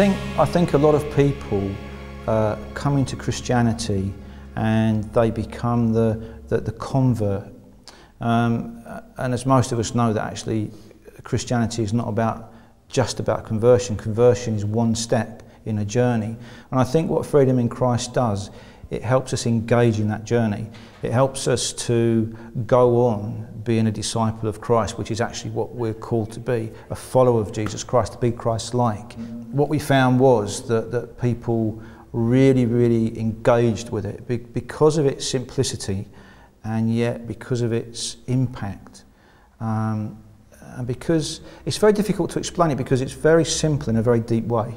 I think a lot of people come into Christianity and they become the convert. And as most of us know, that actually Christianity is not just about conversion. Conversion is one step in a journey. And I think what Freedom in Christ does, it helps us engage in that journey. It helps us to go on being a disciple of Christ, which is actually what we're called to be, a follower of Jesus Christ, to be Christ-like. What we found was that people really engaged with it because of its simplicity, and yet because of its impact. And because it's very difficult to explain it, because it's very simple in a very deep way.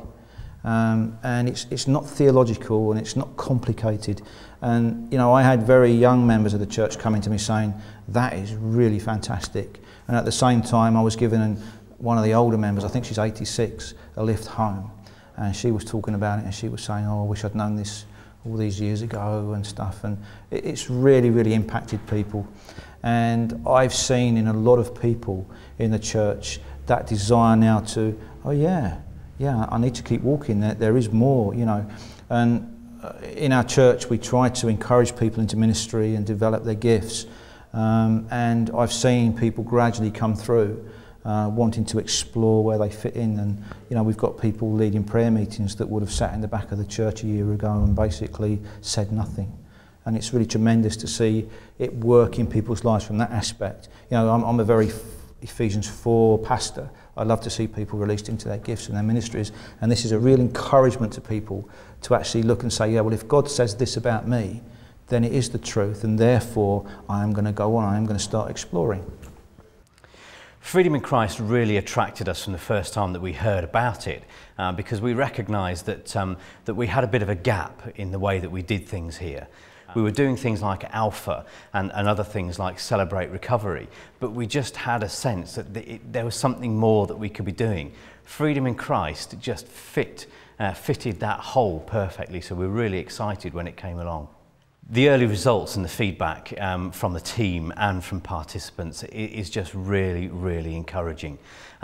And it's not theological and it's not complicated. And you know, I had very young members of the church coming to me saying, that is really fantastic. And at the same time, I was giving one of the older members, I think she's 86, a lift home. And she was talking about it and she was saying, oh, I wish I'd known this all these years ago and stuff. And it's really impacted people. And I've seen in a lot of people in the church that desire now to, oh yeah, I need to keep walking. There is more, you know. And in our church, we try to encourage people into ministry and develop their gifts. And I've seen people gradually come through, wanting to explore where they fit in. And you know, we've got people leading prayer meetings that would have sat in the back of the church a year ago and basically said nothing. And it's really tremendous to see it work in people's lives from that aspect. You know, I'm a very Ephesians 4 pastor. I love to see people released into their gifts and their ministries, and this is a real encouragement to people to actually look and say, yeah, well, if God says this about me, then it is the truth, and therefore I am going to go on, I am going to start exploring. Freedom in Christ really attracted us from the first time that we heard about it, because we recognised that we had a bit of a gap in the way that we did things here. We were doing things like Alpha and other things like Celebrate Recovery, but we just had a sense that there was something more that we could be doing. Freedom in Christ just fitted that hole perfectly, so we were really excited when it came along. The early results and the feedback from the team and from participants is just really encouraging.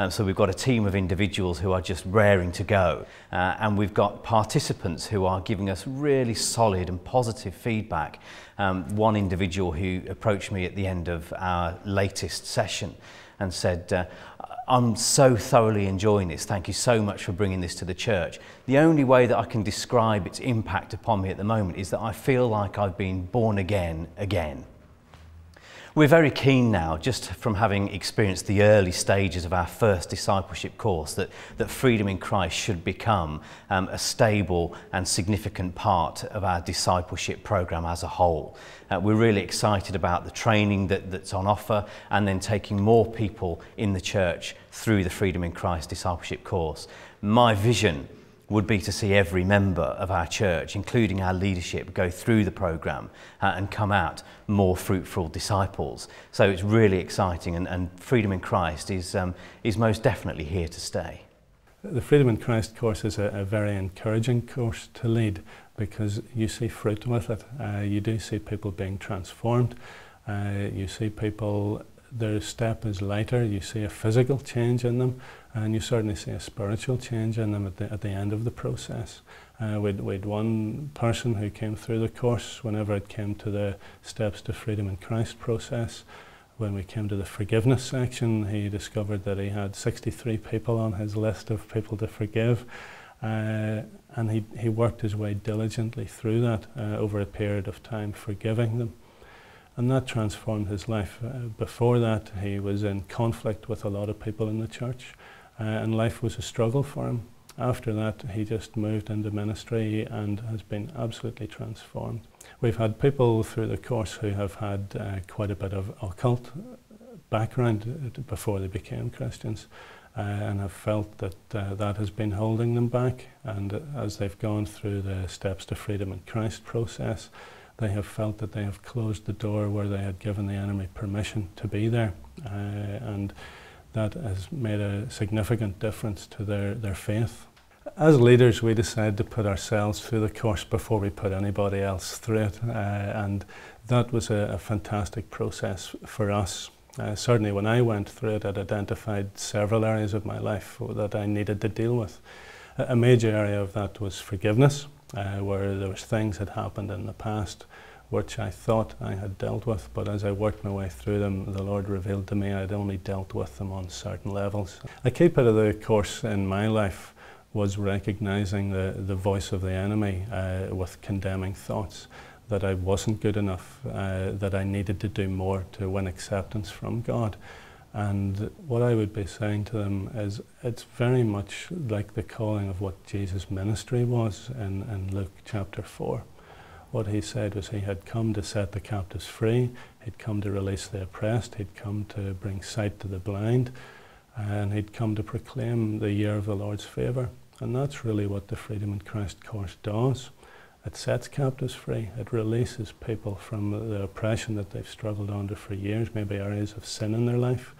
So we've got a team of individuals who are just raring to go, and we've got participants who are giving us really solid and positive feedback. One individual who approached me at the end of our latest session and said, I'm so thoroughly enjoying this, thank you so much for bringing this to the church. The only way that I can describe its impact upon me at the moment is that I feel like I've been born again. We're very keen now, just from having experienced the early stages of our first discipleship course, that Freedom in Christ should become a stable and significant part of our discipleship program as a whole. We're really excited about the training that's on offer, and then taking more people in the church through the Freedom in Christ discipleship course. My vision would be to see every member of our church, including our leadership, go through the programme and come out more fruitful disciples. So it's really exciting, and Freedom in Christ is most definitely here to stay. The Freedom in Christ course is a very encouraging course to lead, because you see fruit with it. You do see people being transformed. You see people, their step is lighter. You see a physical change in them, and you certainly see a spiritual change in them at the end of the process. We'd one person who came through the course, whenever it came to the Steps to Freedom in Christ process, when we came to the forgiveness section, he discovered that he had 63 people on his list of people to forgive. And he worked his way diligently through that over a period of time, forgiving them. And that transformed his life. Before that, he was in conflict with a lot of people in the church, and life was a struggle for him. After that, he just moved into ministry and has been absolutely transformed. We've had people through the course who have had quite a bit of occult background before they became Christians, and have felt that that has been holding them back. And as they've gone through the Steps to Freedom in Christ process, they have felt that they have closed the door where they had given the enemy permission to be there. And that has made a significant difference to their faith. As leaders, we decided to put ourselves through the course before we put anybody else through it, and that was a fantastic process for us. Certainly when I went through it, I'd identified several areas of my life that I needed to deal with. A major area of that was forgiveness, where there was things that happened in the past which I thought I had dealt with, but as I worked my way through them, the Lord revealed to me I'd only dealt with them on certain levels. A key part of the course in my life was recognizing the voice of the enemy with condemning thoughts, that I wasn't good enough, that I needed to do more to win acceptance from God. And what I would be saying to them is it's very much like the calling of what Jesus' ministry was in Luke chapter 4. What he said was he had come to set the captives free, he'd come to release the oppressed, he'd come to bring sight to the blind, and he'd come to proclaim the year of the Lord's favour. And that's really what the Freedom in Christ course does. It sets captives free. It releases people from the oppression that they've struggled under for years, maybe areas of sin in their life.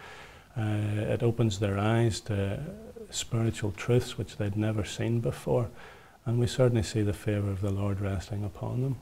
It opens their eyes to spiritual truths which they'd never seen before. And we certainly see the favour of the Lord resting upon them.